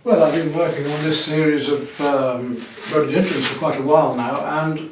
Well, I've been working on this series of rhododendrons for quite a while now, and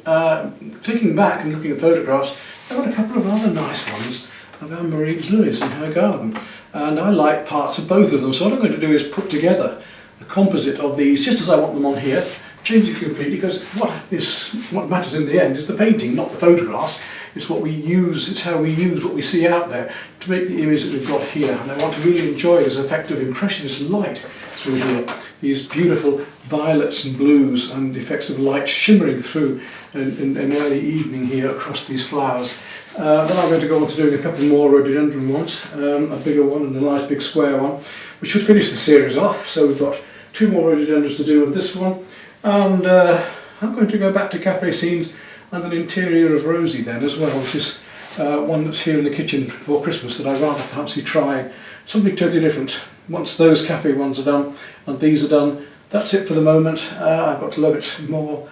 thinking back and looking at photographs, I've got a couple of other nice ones of Anne-Marie's lilies in her garden, and I like parts of both of them. So what I'm going to do is put together a composite of these just as I want them on here, change it completely, because what matters in the end is the painting, not the photographs. It's what we use, it's how we use what we see out there to make the image that we've got here. And I want to really enjoy this effect of impressionist light through here. These beautiful violets and blues and the effects of light shimmering through in early evening here across these flowers. Then I'm going to go on to doing a couple more rhododendron ones, a bigger one and a nice big square one, which should finish the series off. So we've got 2 more rhododendrons to do with this one. And I'm going to go back to cafe scenes and an interior of Rosie then as well, which is one that's here in the kitchen for Christmas that I rather fancy trying. Something totally different. Once those cafe ones are done and these are done, that's it for the moment. I've got to look at more,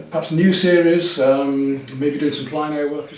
perhaps a new series, maybe doing some plein air work.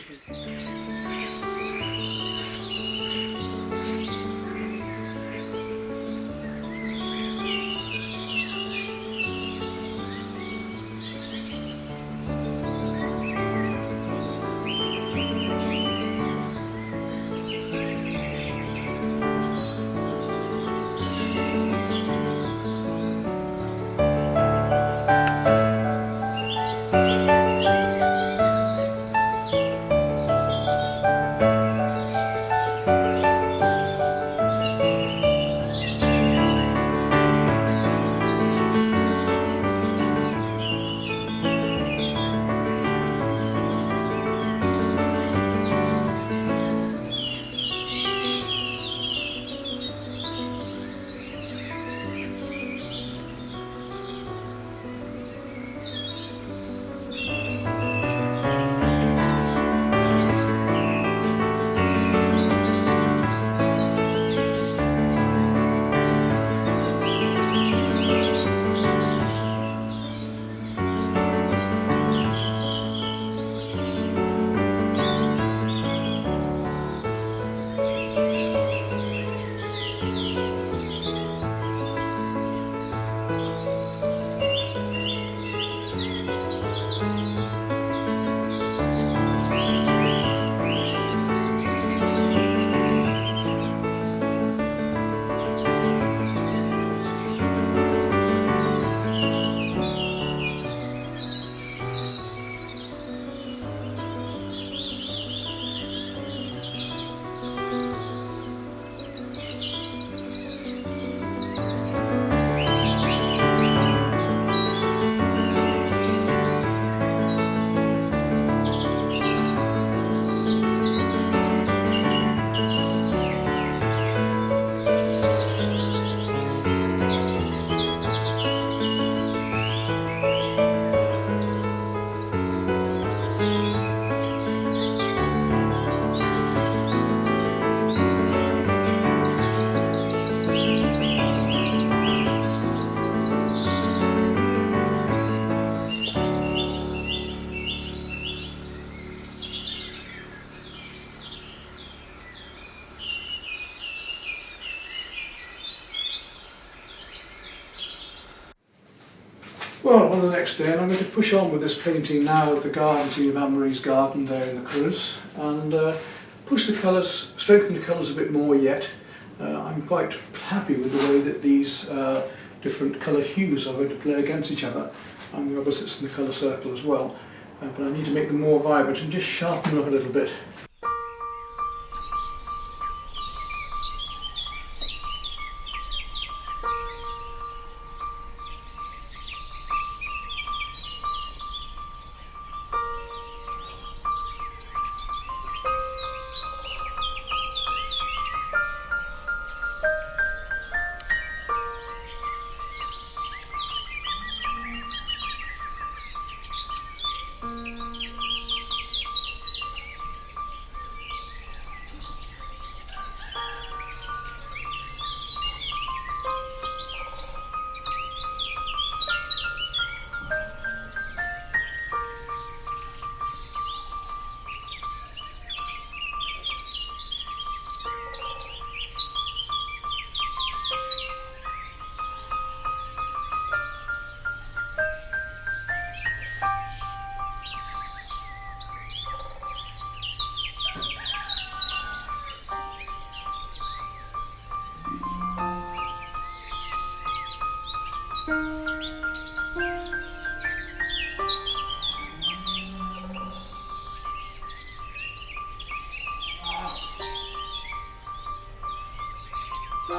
Well, on the next day, and I'm going to push on with this painting now of the garden scene of Anne-Marie's garden there in the Creuse, and push the colours, strengthen the colours a bit more yet. I'm quite happy with the way that these different colour hues are going to play against each other, and the opposites in the colour circle as well. But I need to make them more vibrant and just sharpen them up a little bit. A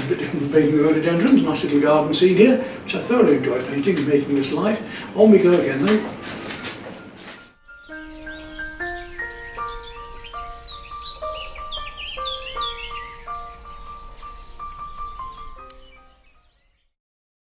bit different from painting rhododendrons, nice little garden scene here, which I thoroughly enjoyed painting and making this light. On we go again though.